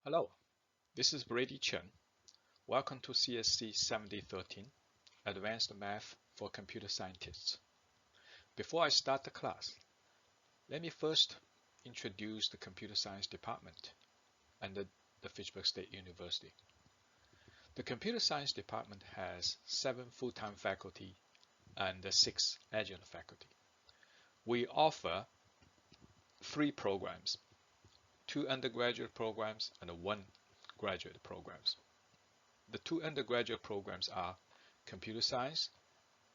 Hello, this is Brady Chen. Welcome to CSC7013, Advanced Math for Computer Scientists. Before I start the class, let me first introduce the Computer Science Department under the Fitchburg State University. The Computer Science Department has 7 full-time faculty and 6 adjunct faculty. We offer 3 programs, 2 undergraduate programs and 1 graduate programs. The 2 undergraduate programs are Computer Science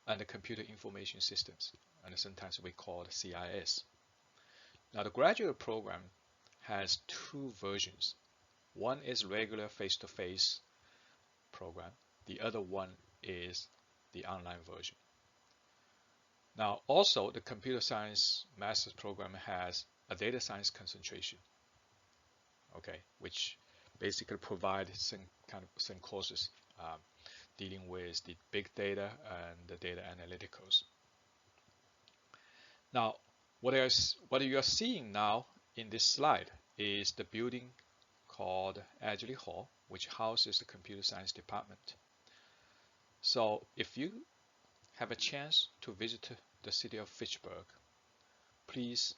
and Computer Information Systems, and sometimes we call it CIS. Now the graduate program has 2 versions. One is regular face-to-face program. The other one is the online version. Now also the Computer Science Master's program has a data science concentration, which basically provide some courses dealing with the big data and the data analyticals. Now, what you are seeing now in this slide is the building called Adgley Hall, which houses the Computer Science Department. So, if you have a chance to visit the city of Fitchburg, please,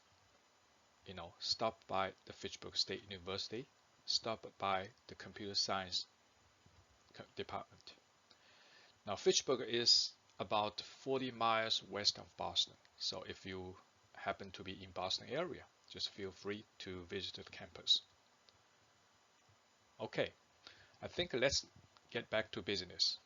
stop by the Fitchburg State University. Stop by the Computer Science Department. Now Fitchburg is about 40 miles west of Boston, so if you happen to be in Boston area, just feel free to visit the campus. Okay, I think let's get back to business.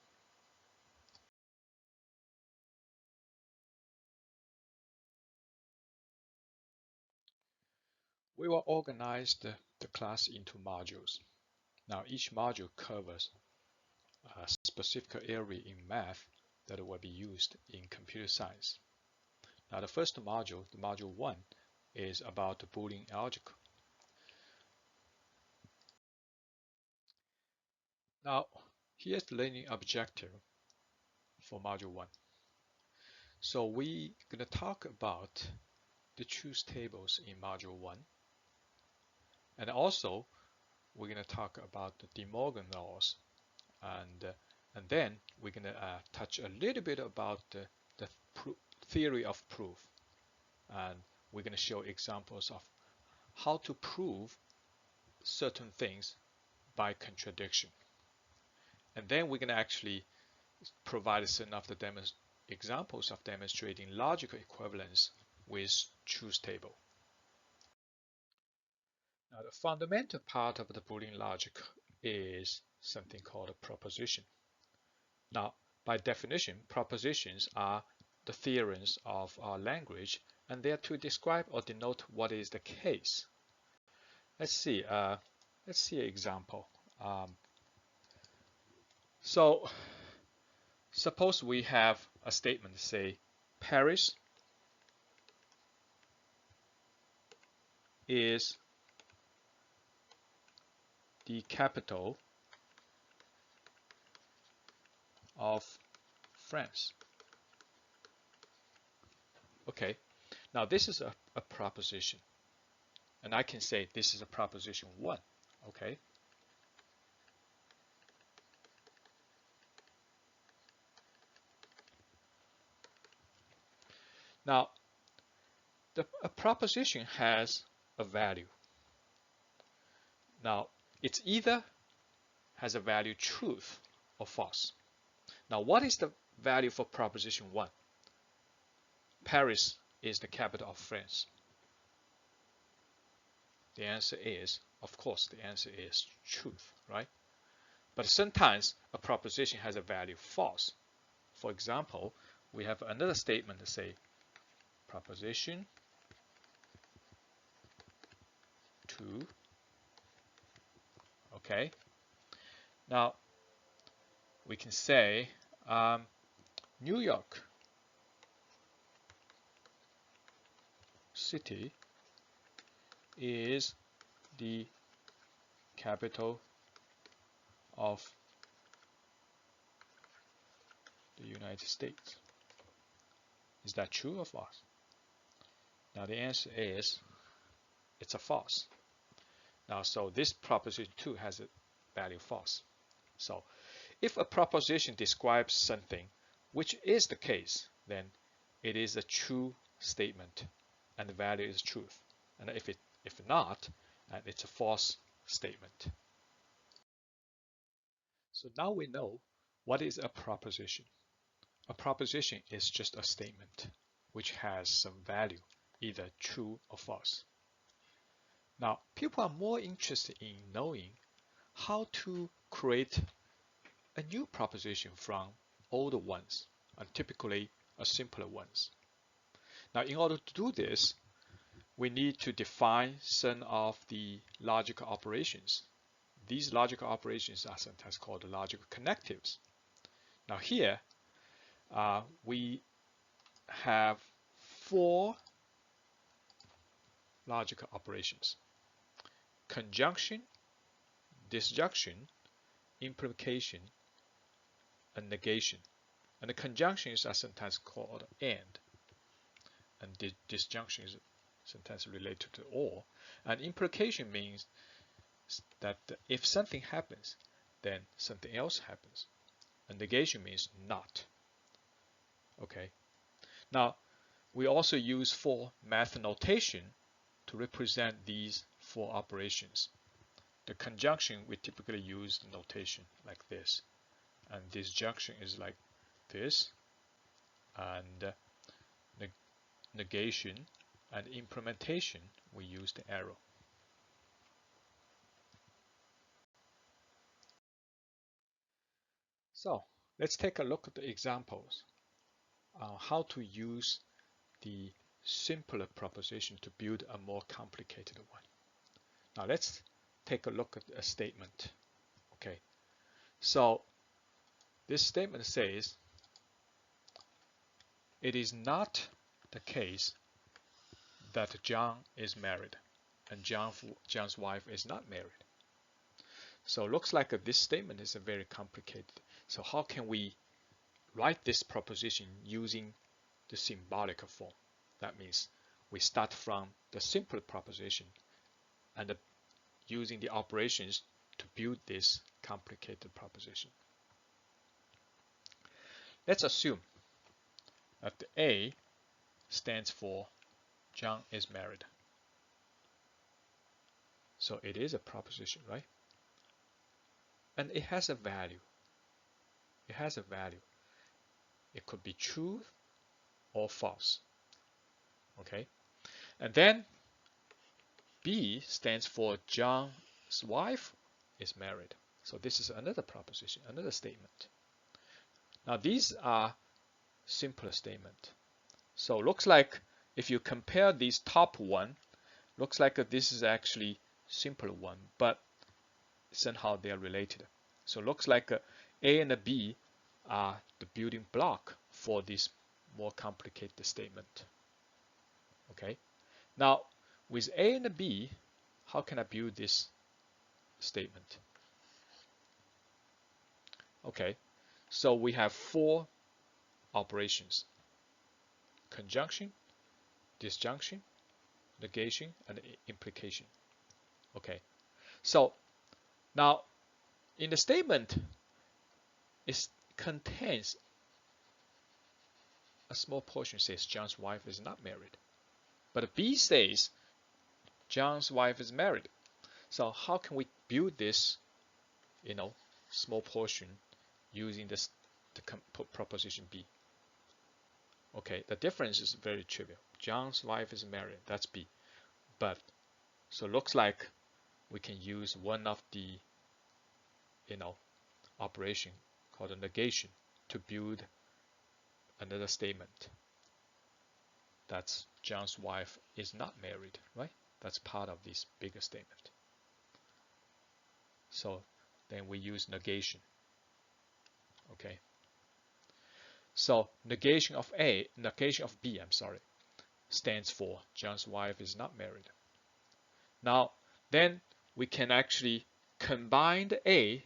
We will organize the class into modules. Now each module covers a specific area in math that will be used in computer science. Now the first module, the module 1, is about the Boolean algebra. Now here's the learning objective for module 1. So we're going to talk about the truth tables in module 1. And also we're going to talk about the DeMorgan laws, and then we're going to touch a little bit about the theory of proof, and we're going to show examples of how to prove certain things by contradiction. And then we're going to actually provide some of the examples of demonstrating logical equivalence with truth table. Now the fundamental part of the Boolean logic is something called a proposition. Now by definition, propositions are the theorems of our language, and they are to describe or denote what is the case. Let's see an example. So suppose we have a statement, say Paris is the capital of France. Okay, now this is a proposition, and I can say this is a proposition 1. Okay, now a proposition has a value. Now it's either has a value truth or false. Now what is the value for proposition 1? Paris is the capital of France. The answer is, of course, the answer is truth, right? But sometimes a proposition has a value false. For example, we have another statement to say proposition 2. Okay. Now we can say New York City is the capital of the United States. Is that true or false? Now the answer is it's a false. Now, so this proposition 2 has a value false. So if a proposition describes something which is the case, then it is a true statement and the value is truth. And if not, and it's a false statement. So now we know what is a proposition. A proposition is just a statement which has some value, either true or false. Now, people are more interested in knowing how to create a new proposition from older ones, and typically a simpler ones. Now, in order to do this, we need to define some of the logical operations. These logical operations are sometimes called logical connectives. Now here, we have 4 logical operations: conjunction, disjunction, implication, and negation. And the conjunctions are sometimes called and the disjunction is sometimes related to or. And implication means that if something happens, then something else happens. And negation means not. Okay. Now, we also use for math notation to represent these 4 operations. The conjunction, we typically use the notation like this, and disjunction is like this, and negation and implementation, we use the arrow. So let's take a look at the examples on how to use the simpler proposition to build a more complicated one. Now let's take a look at a statement. Okay, so this statement says it is not the case that John is married and John's wife is not married. So it looks like this statement is very complicated. So how can we write this proposition using the symbolic form? That means we start from the simple proposition and using the operations to build this complicated proposition. Let's assume that the A stands for John is married. So it is a proposition, right? And it has a value. It has a value. It could be true or false. Okay? And then B stands for John's wife is married. So this is another proposition, another statement. Now these are simpler statements. So looks like if you compare these top one, looks like this is actually simpler one, but somehow they are related. So looks like A and B are the building block for this more complicated statement. Okay. Now with A and B, how can I build this statement? Okay. So we have 4 operations: conjunction, disjunction, negation, and implication. Okay. So now in the statement, it contains a small portion says John's wife is not married, but B says John's wife is married. So how can we build this, small portion using the proposition B? Okay, the difference is very trivial. John's wife is married, that's B. But so looks like we can use one of the operation called a negation to build another statement. That's John's wife is not married, right? That's part of this bigger statement. So then we use negation. Okay. So negation of B, stands for John's wife is not married. Now then we can actually combine the A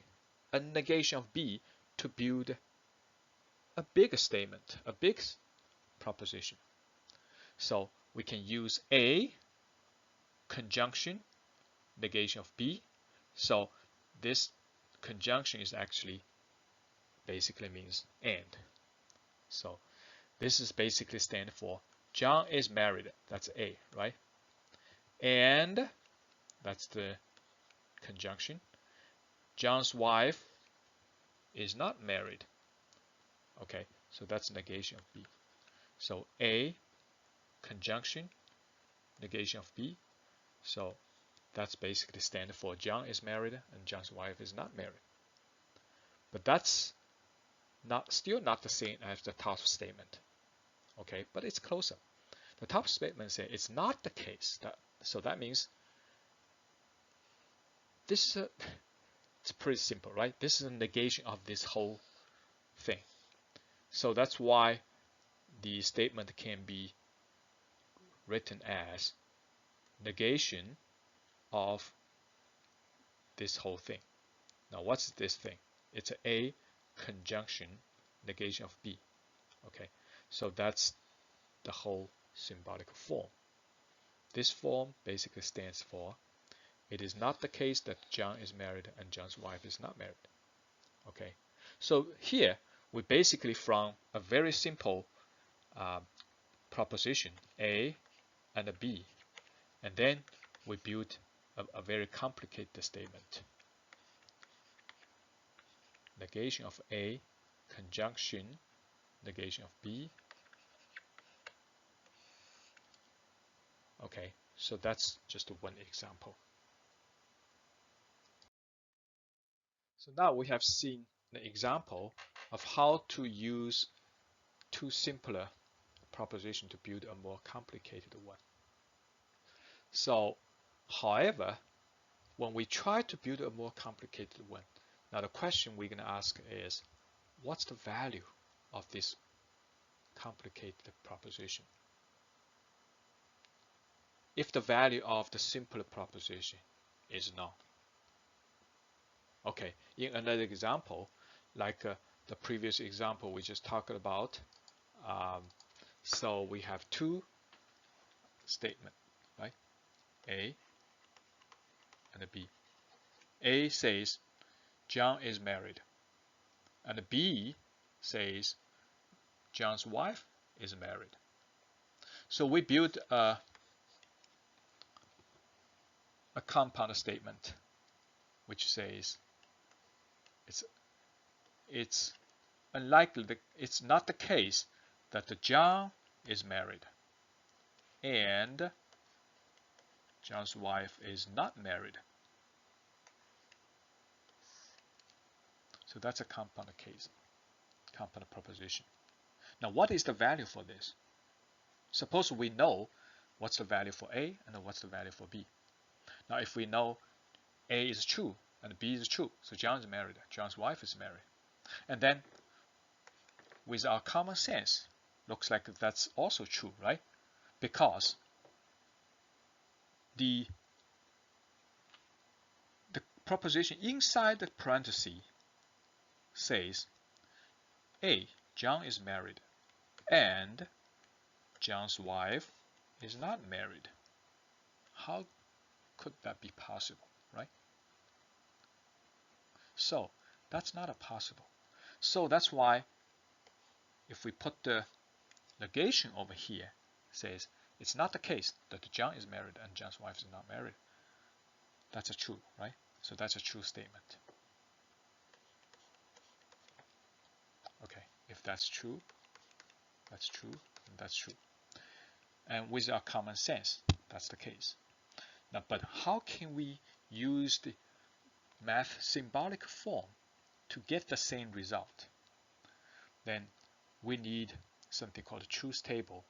and negation of B to build a bigger statement, a big proposition. So we can use A, conjunction, negation of B. So this conjunction is actually basically means and. So this is basically stand for John is married. That's A, right? And that's the conjunction. John's wife is not married. Okay, so that's negation of B. So A, conjunction, negation of B. So that's basically stand for John is married and John's wife is not married. But that's still not the same as the top statement. Okay, but it's closer. The top statement says it's not the case. So that means this it's pretty simple, right? This is a negation of this whole thing. So that's why the statement can be written as negation of this whole thing. Now, what's this thing? It's A conjunction negation of B. Okay, so that's the whole symbolic form. This form basically stands for it is not the case that John is married and John's wife is not married. Okay, so here we basically from a very simple proposition A and a B, and then we build a very complicated statement. Negation of A, conjunction, negation of B. Okay, so that's just one example. So now we have seen the example of how to use two simpler propositions to build a more complicated one. So, however, when we try to build a more complicated one, now the question we're going to ask is, what's the value of this complicated proposition? If the value of the simpler proposition is none. Okay, in another example, like the previous example we just talked about, so we have two statements, right? A and a B. A says John is married, and B says John's wife is married. So we build a compound statement which says it's unlikely that it's not the case that the John is married and John's wife is not married. So that's a compound case, compound proposition. Now, what is the value for this? Suppose we know what's the value for A and what's the value for B. Now, if we know A is true and B is true, so John is married, John's wife is married. And then with our common sense, looks like that's also true, right? Because the proposition inside the parenthesis says A, John is married, and John's wife is not married. How could that be possible, right? So that's not possible. So that's why if we put the negation over here, says it's not the case that John is married and John's wife is not married. That's a true, right? So that's a true statement. Okay, if that's true, and that's true. And with our common sense, that's the case. Now, but how can we use the math symbolic form to get the same result? Then we need something called a truth table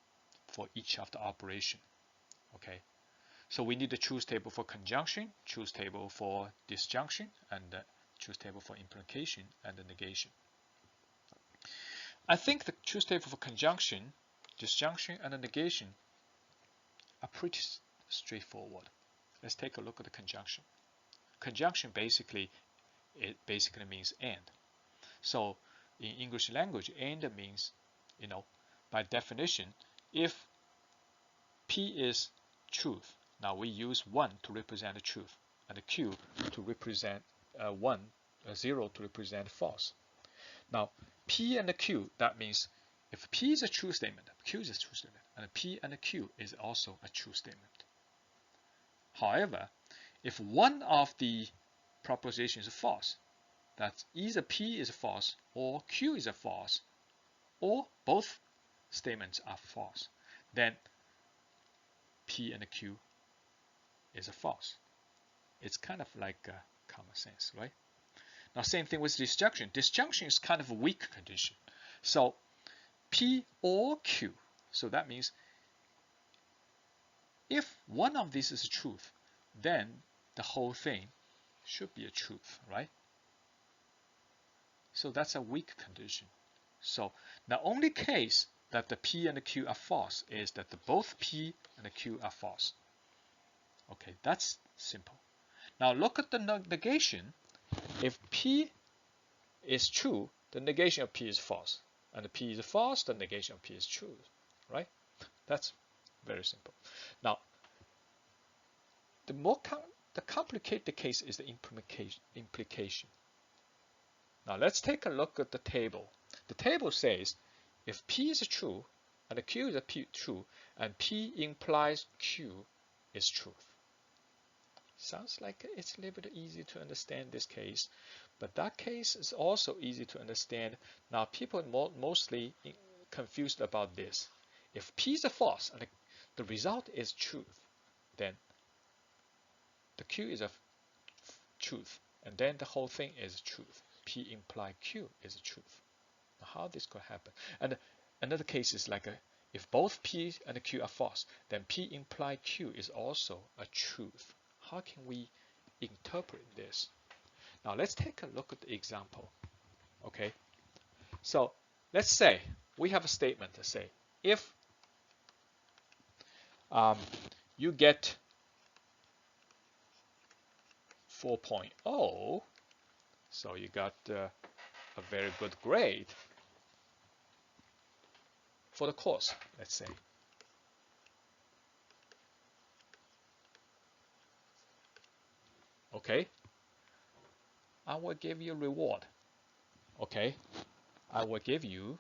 for each of the operation. Okay, so we need a truth table for conjunction, truth table for disjunction, and truth table for implication and the negation. I think the truth table for conjunction, disjunction, and the negation are pretty straightforward. Let's take a look at the conjunction. Conjunction basically means and. So in English language, and means, by definition, if P is truth, now we use 1 to represent the truth, and Q to represent 0 to represent false. Now, P and Q, that means if P is a true statement, Q is a true statement, and P and Q is also a true statement. However, if one of the propositions is false, that either P is false or Q is a false, or both statements are false, then P and Q is a false. It's kind of like common sense, right? Now, same thing with disjunction. Disjunction is kind of a weak condition. So P or Q. So that means if one of these is truth, then the whole thing should be a truth, right? So that's a weak condition. So the only case that the P and the Q are false is that both P and the Q are false. Okay, that's simple. Now look at the negation. If P is true, the negation of P is false. And if P is false, the negation of P is true, right? That's very simple. Now, the complicated case is the implication. Now let's take a look at the table. The table says if P is true and Q is true, and P implies Q is truth. Sounds like it's a little bit easy to understand this case, but that case is also easy to understand. Now people are mostly confused about this. If P is false and the result is truth, then the Q is a truth, and then the whole thing is truth. P imply Q is a truth. Now, how this could happen? And another case is like if both P and Q are false, then P imply Q is also a truth. How can we interpret this? Now let's take a look at the example. Okay, so let's say we have a statement to say if you get 4.0, so you got a very good grade for the course, let's say. Okay, I will give you a reward. Okay, I will give you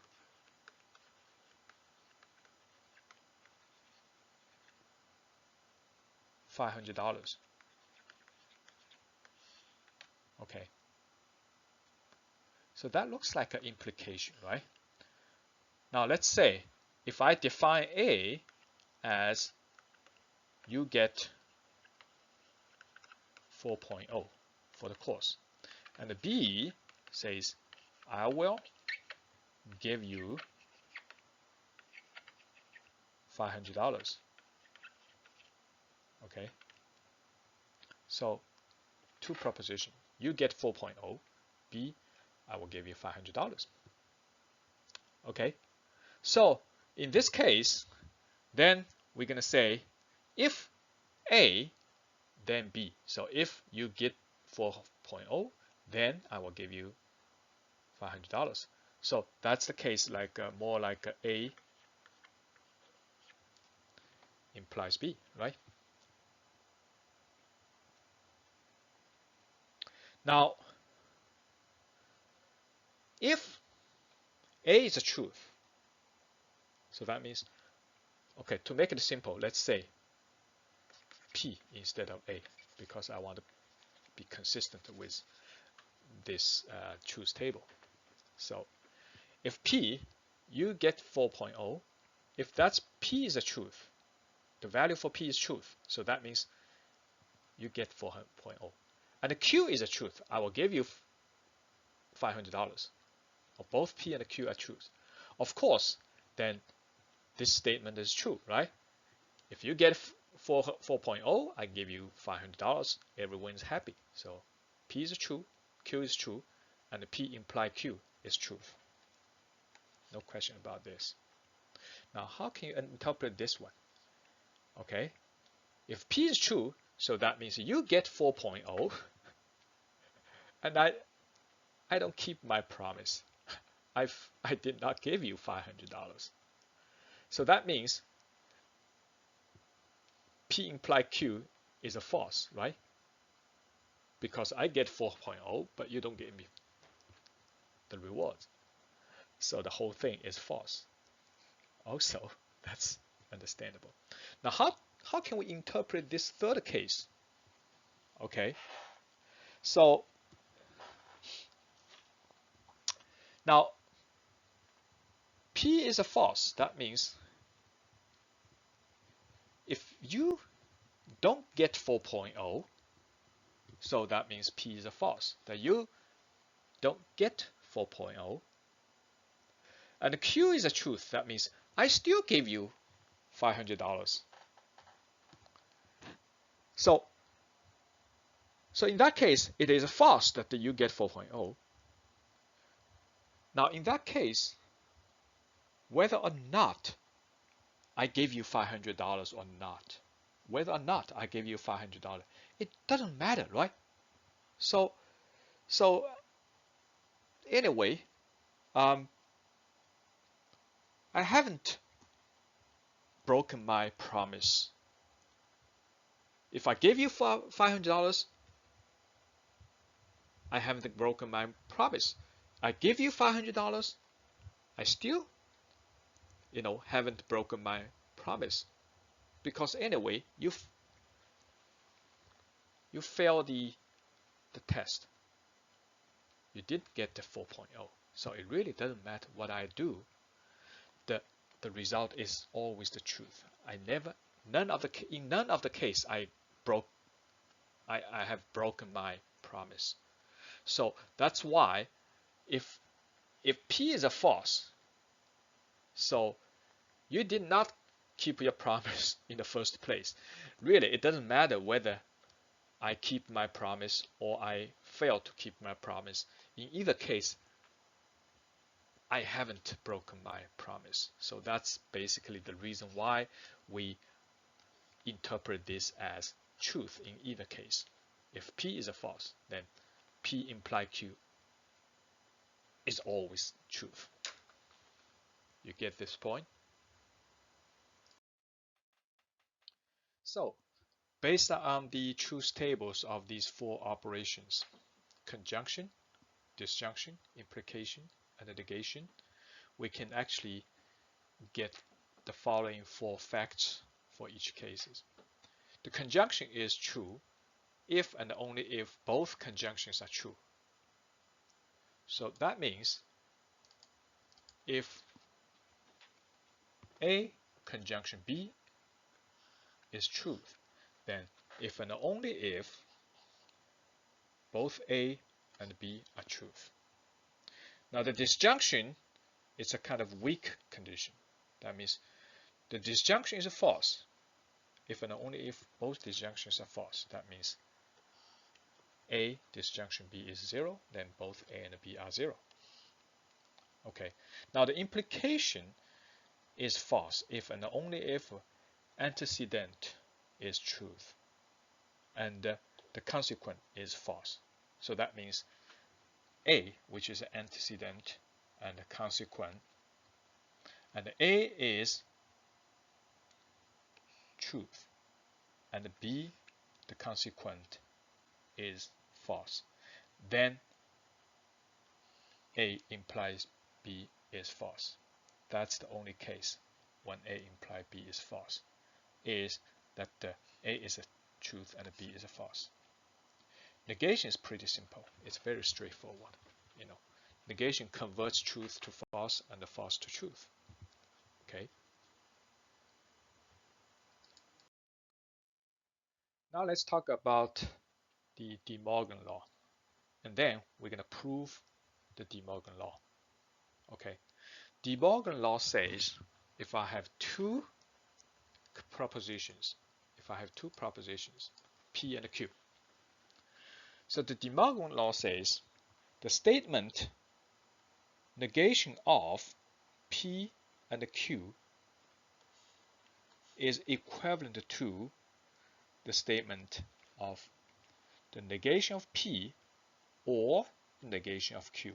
$500. Okay, so that looks like an implication, right? Now let's say if I define A as you get 4.0 for the course, and the B says I will give you $500. Okay, so two propositions. You get 4.0, B, I will give you $500. Okay, so in this case, then we're going to say if A, then B. So if you get 4.0, then I will give you $500. So that's the case, like more like A implies B, right? Now, if A is a truth, so that means, okay, to make it simple, let's say P instead of A, because I want to be consistent with this truth table. So if P, you get 4.0, if that's P is a truth, the value for P is truth, so that means you get 4.0. And the Q is a truth, I will give you $500. Or both P and Q are truth. Of course, then this statement is true, right? If you get 4.0, I give you $500. Everyone's happy. So P is true, Q is true, and the P imply Q is truth. No question about this. Now, how can you interpret this one? Okay, if P is true, so that means you get 4.0, and I don't keep my promise. I did not give you $500. So that means P imply Q is a false, right? because I get 4.0, but you don't give me the reward. So the whole thing is false. Also, that's understandable. Now, how can we interpret this third case? Okay, so now P is a false. That means if you don't get 4.0, so that means P is a false, that you don't get 4.0. And Q is a truth. That means I still give you $500. So in that case, it is a false that you get 4.0. Now, in that case, whether or not I gave you $500 or not, whether or not I gave you $500, it doesn't matter, right? So anyway, I haven't broken my promise. If I gave you $500, I haven't broken my promise. I give you $500, I still, haven't broken my promise, because anyway, you failed the test. You didn't get the 4.0, so it really doesn't matter what I do. The result is always the truth. In none of the case I have broken my promise. So that's why if P is a false, so you did not keep your promise in the first place. Really, it doesn't matter whether I keep my promise or I fail to keep my promise. In either case, I haven't broken my promise. So that's basically the reason why we interpret this as truth in either case. If P is a false, then P implied Q is always truth. You get this point? So, based on the truth tables of these four operations, conjunction, disjunction, implication, and negation, we can actually get the following four facts for each cases. The conjunction is true if and only if both conjunctions are true. So that means if A conjunction B is true, then if and only if both A and B are true. Now the disjunction is a kind of weak condition. That means the disjunction is false if and only if both disjunctions are false. That means A disjunction B is 0, then both A and B are 0. Okay. Now the implication is false if and only if antecedent is truth and the consequent is false. So that means A, which is an antecedent and a consequent, and A is truth and B, the consequent, is false. Then A implies B is false. That's the only case when A implies B is false, is that the A is a truth and B is a false. Negation is pretty simple. It's very straightforward. Negation converts truth to false and the false to truth. Okay. Now let's talk about the DeMorgan Law, and then we're going to prove the DeMorgan Law. Okay. DeMorgan Law says if I have two propositions, P and Q. So the DeMorgan Law says the statement negation of P and Q is equivalent to the statement of the negation of P or negation of Q.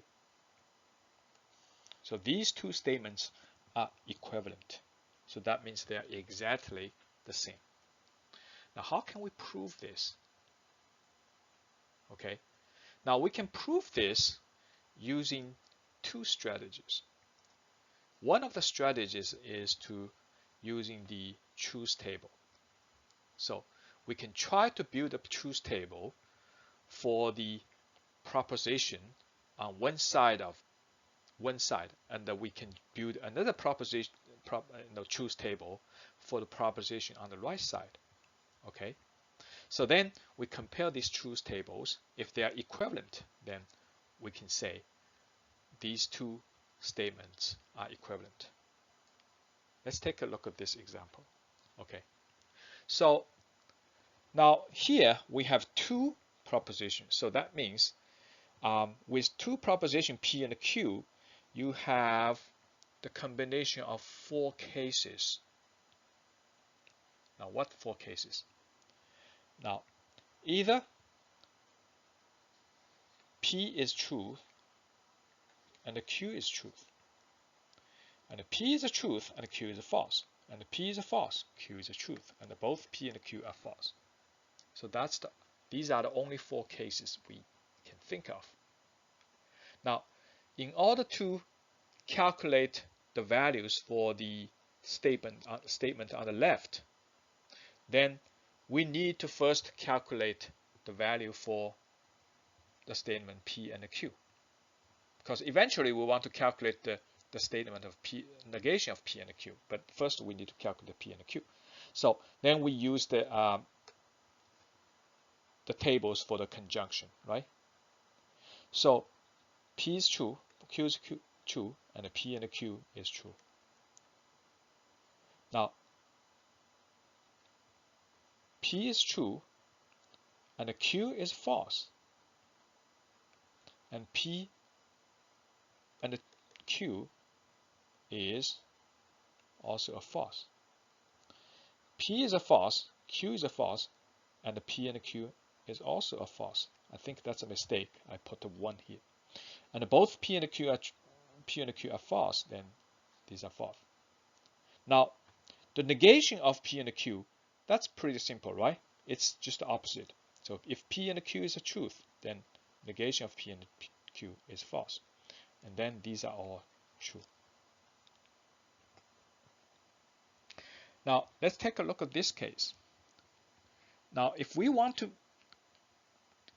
So these two statements are equivalent. So that means they are exactly the same. Now how can we prove this? Okay. Now we can prove this using two strategies. One of the strategies is to using the truth table. So we can try to build a truth table for the proposition on one side, and then we can build another proposition, truth table for the proposition on the right side. Okay. So then we compare these truth tables. If they are equivalent, then we can say these two statements are equivalent. Let's take a look at this example. Okay. So now here we have two propositions. So that means with two propositions P and Q, you have the combination of four cases. Now what four cases? Now either P is true and the Q is truth, and the P is a truth and the Q is a false, and the P is a false, Q is a truth, and both P and Q are false. So these are the only four cases we can think of. Now, in order to calculate the values for the statement on the left, then we need to first calculate the value for the statement P and Q, because eventually we want to calculate the statement of P, negation of P and Q, but first we need to calculate P and Q. So then we use the tables for the conjunction, right? So P is true, Q is true, and the P and the Q is true. Now P is true and the Q is false, and P and the Q is also a false. P is a false, Q is a false, and the P and the Q is also a false. I think that's a mistake. I put a 1 here. And both P and the Q are false, then these are false. Now, the negation of P and the Q, that's pretty simple, right? It's just the opposite. So if P and the Q is a truth, then negation of P and the Q is false. And then these are all true. Now, let's take a look at this case. Now, if we want to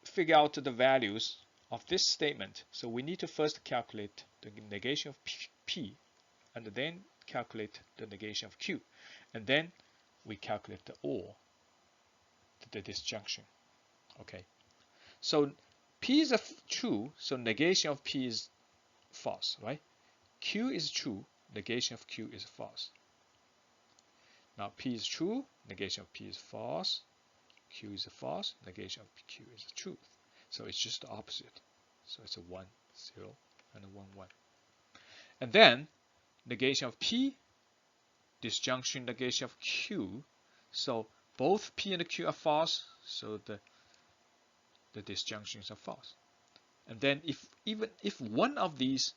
figure out the values of this statement, so we need to first calculate the negation of P and then calculate the negation of Q, and then we calculate the OR, the disjunction. Okay, so P is true, so negation of P is false, right? Q is true, negation of Q is false. Now P is true, negation of P is false, Q is a false, negation of Q is a truth. So it's just the opposite. So it's a 1, 0, and a 1, 1. And then negation of P, disjunction negation of Q. So both P and Q are false, so the disjunctions are false. And then even if one of these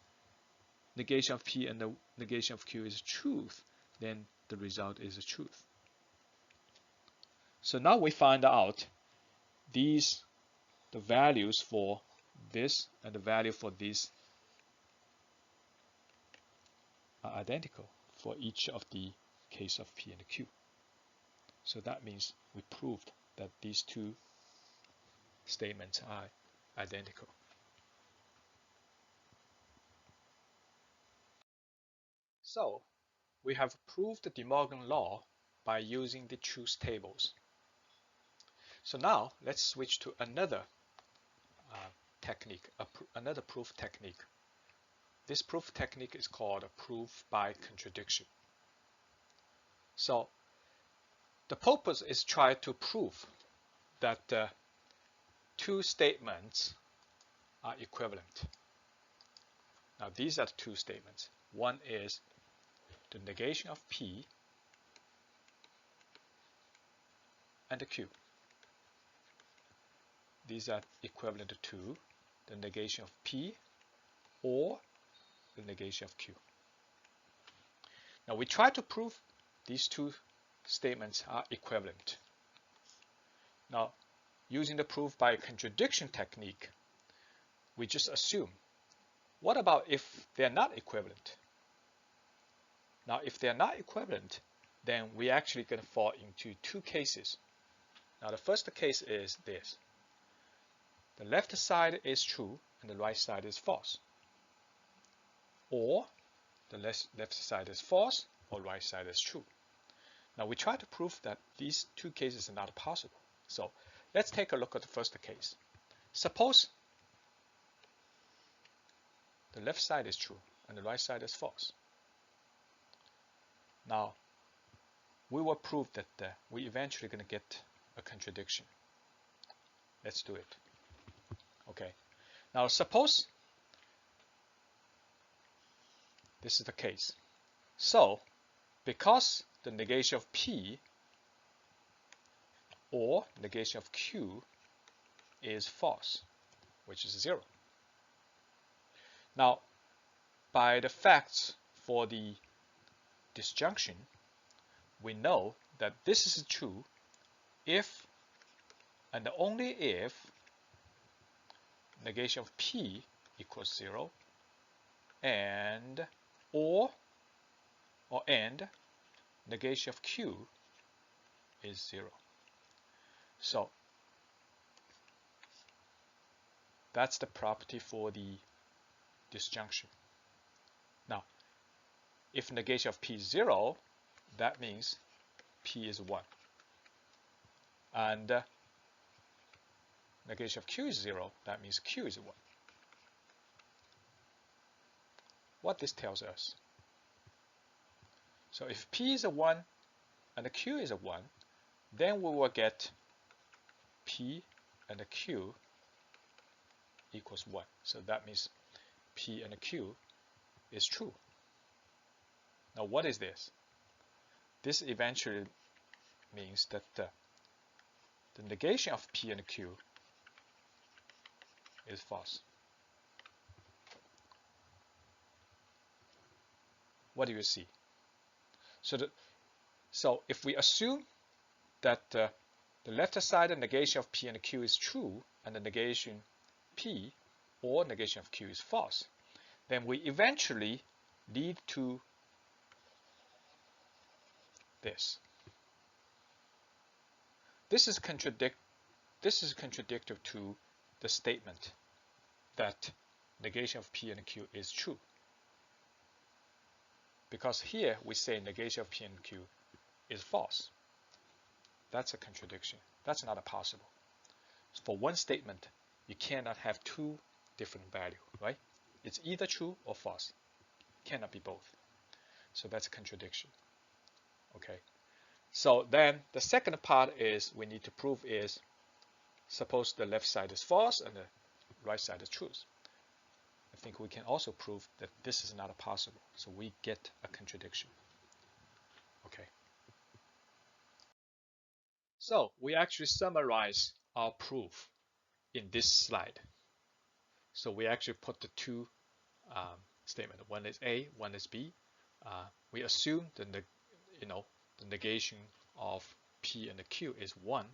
negation of P and the negation of Q is truth, then the result is a truth. So now we find out the values for this and the value for this are identical for each of the case of P and Q. So that means we proved that these two statements are identical. So we have proved the DeMorgan law by using the truth tables. So now let's switch to another technique, another proof technique. This proof technique is called a proof by contradiction. So the purpose is try to prove that two statements are equivalent. Now these are the two statements. One is the negation of P and the Q. These are equivalent to the negation of P or the negation of Q. Now we try to prove these two statements are equivalent. Now using the proof by contradiction technique, we just assume. What about if they're not equivalent? Now, if they're not equivalent, then we're actually going to fall into two cases. Now, the first case is this. The left side is true and the right side is false. Or the left side is false or right side is true. Now, we try to prove that these two cases are not possible. So let's take a look at the first case. Suppose the left side is true and the right side is false. Now, we will prove that we're eventually going to get a contradiction. Let's do it. Okay. Now, suppose this is the case. So, because the negation of P or negation of Q is false, which is 0. Now, by the facts for the disjunction, we know that this is true if and only if negation of P equals 0 and negation of Q is 0. So that's the property for the disjunction. Now, if negation of P is 0, that means P is 1. And negation of Q is 0, that means Q is 1. What this tells us. So if P is a 1 and the Q is a 1, then we will get P and the Q equals 1. So that means P and the Q is true. Now what is this? This eventually means that the negation of P and Q is false. What do you see? So if we assume that the left side negation of P and Q is true and the negation P or negation of Q is false, then we eventually lead to this. This is contradictory to the statement that negation of P and Q is true. Because here we say negation of P and Q is false. That's a contradiction. That's not possible. For one statement, you cannot have two different values, right? It's either true or false. It cannot be both. So that's a contradiction. Okay. So then the second part is we need to prove is, suppose the left side is false and the right side is true. I think we can also prove that this is not possible. So we get a contradiction. Okay. So we actually summarize our proof in this slide. So we actually put the two statements. One is A, one is B. We assume the negation of P and the Q is 1,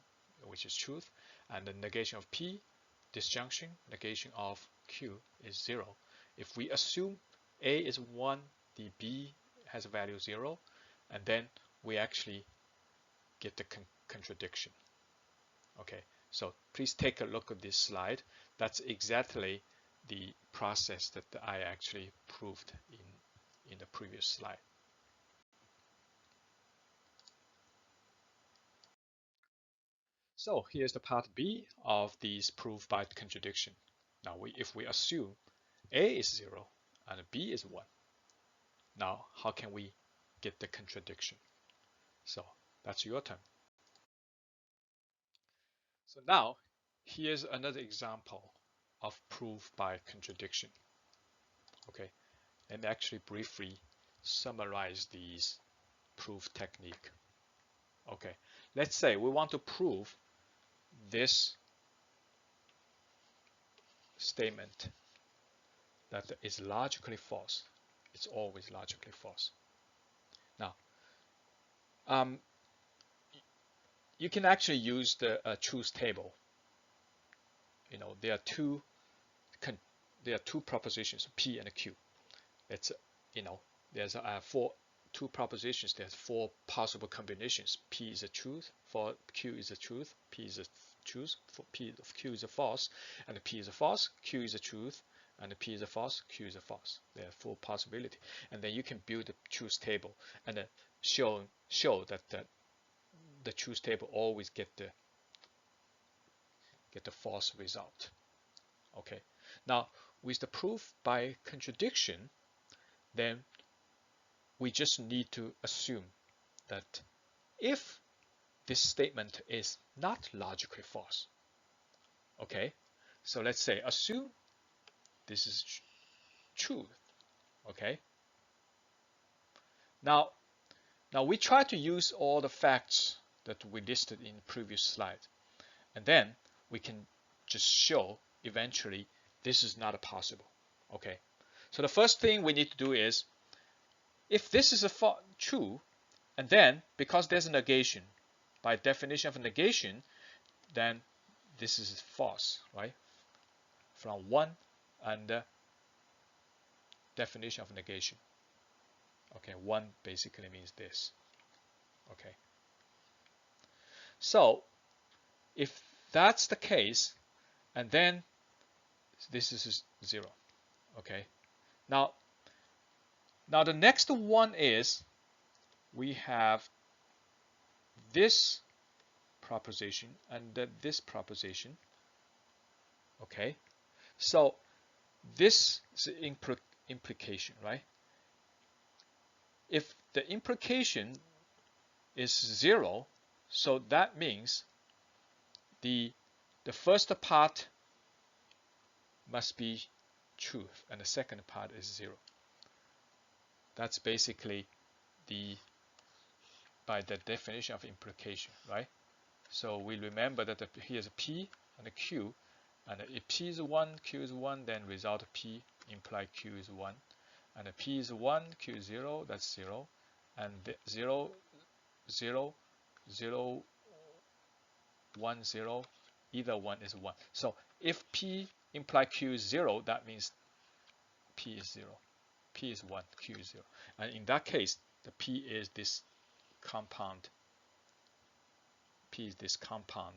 which is truth, and the negation of P, disjunction, negation of Q is 0. If we assume A is 1, the B has a value 0, and then we actually get the contradiction. Okay, so please take a look at this slide. That's exactly the process that I actually proved in the previous slide. So here's the part B of this proof by contradiction. Now, if we assume A is 0 and B is 1, now how can we get the contradiction? So that's your turn. So now, here's another example of proof by contradiction. Okay, and actually briefly summarize these proof technique. Okay, let's say we want to prove this statement that is logically false. It's always logically false. Now, you can actually use the truth table there are two propositions, P and Q. It's there's two propositions. There's four possible combinations. P is a truth, for Q is a truth, P is a truth, for P of Q is a false, and P is a false, Q is a truth, and P is a false, Q is a false. There are four possibilities, and then you can build a truth table and show that the truth table always get the false result. Okay. Now with the proof by contradiction, then we just need to assume that if this statement is not logically false, okay, so let's say assume this is truth, okay. Now we try to use all the facts that we listed in the previous slide, and then we can just show eventually this is not possible, okay. So the first thing we need to do is, if this is true, and then because there's a negation, by definition of a negation, then this is false, right? From 1 and definition of negation. Okay, 1 basically means this. Okay. So if that's the case, and then this is 0. Okay. Now the next one is we have this proposition and this proposition. Okay. So this is implication, right? If the implication is 0, so that means the first part must be truth and the second part is 0. That's basically by the definition of implication, right? So we remember that here's a P and a Q, and if P is 1, Q is 1, then result P imply Q is 1, and if P is 1, Q is 0, that's 0, and 0, 0, 0, 1, 0, either one is 1. So if P imply Q is 0, that means P is 0. P is 1, Q is 0. And in that case, the P is this compound. P is this compound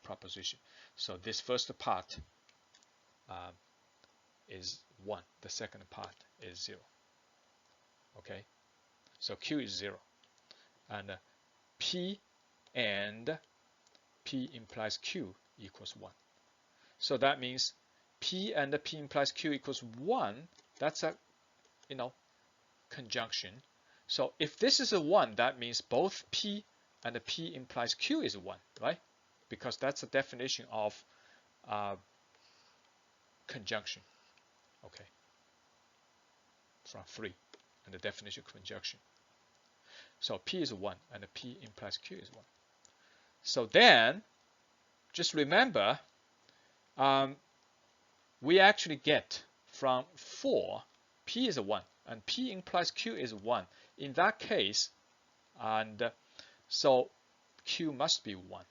proposition. So this first part is 1. The second part is 0. Okay. So Q is 0. And P and P implies Q equals 1. So that means P and P implies Q equals 1. That's a conjunction. So if this is a 1, that means both P and the P implies Q is 1, right? Because that's the definition of conjunction. Okay. From 3 and the definition of conjunction. So P is 1 and the P implies Q is 1. So then just remember we actually get from 4 P is 1 and P implies Q is 1. In that case, and so Q must be 1.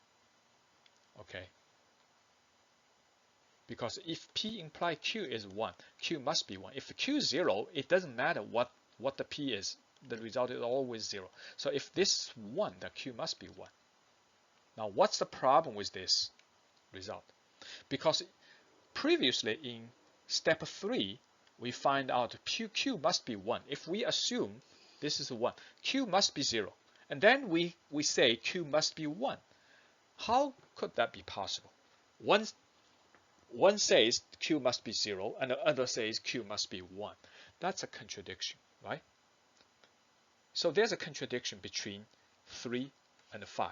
Okay. Because if P implies Q is 1, Q must be 1. If Q is 0, it doesn't matter what the P is. The result is always 0. So if this is 1, the Q must be 1. Now what's the problem with this result? Because previously in step 3, we find out Q must be 1. If we assume this is 1, Q must be 0. And then we say Q must be 1. How could that be possible? One says Q must be 0, and the other says Q must be 1. That's a contradiction, right? So there's a contradiction between 3 and 5.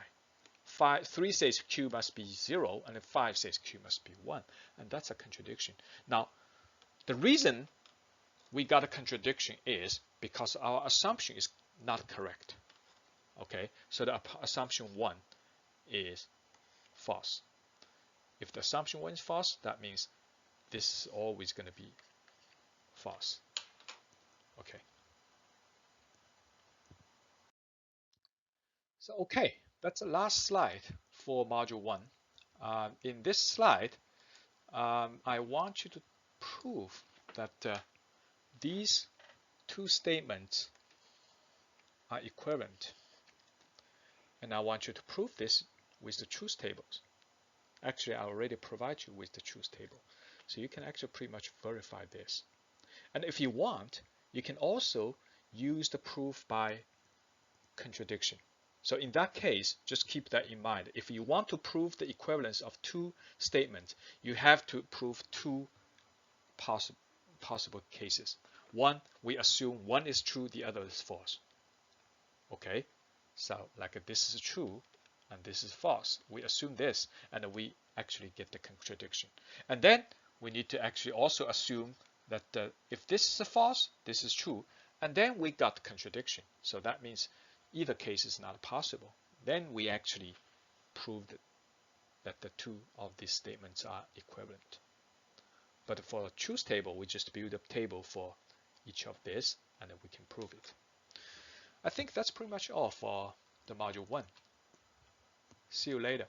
3 says Q must be 0, and 5 says Q must be 1. And that's a contradiction. Now, the reason we got a contradiction is because our assumption is not correct. Okay, so the assumption 1 is false. If the assumption 1 is false, that means this is always going to be false. Okay. So, okay, that's the last slide for Module 1. In this slide, I want you to prove that these two statements are equivalent. And I want you to prove this with the truth tables. Actually, I already provide you with the truth table. So you can actually pretty much verify this. And if you want, you can also use the proof by contradiction. So in that case, just keep that in mind. If you want to prove the equivalence of two statements, you have to prove two possible cases. One, we assume one is true, the other is false. Okay, so like this is true and this is false. We assume this and we actually get the contradiction. And then we need to actually also assume that if this is a false, this is true, and then we got contradiction. So that means either case is not possible. Then we actually proved that the two of these statements are equivalent. But for a truth table, we just build a table for each of this, and then we can prove it. I think that's pretty much all for the module 1. See you later.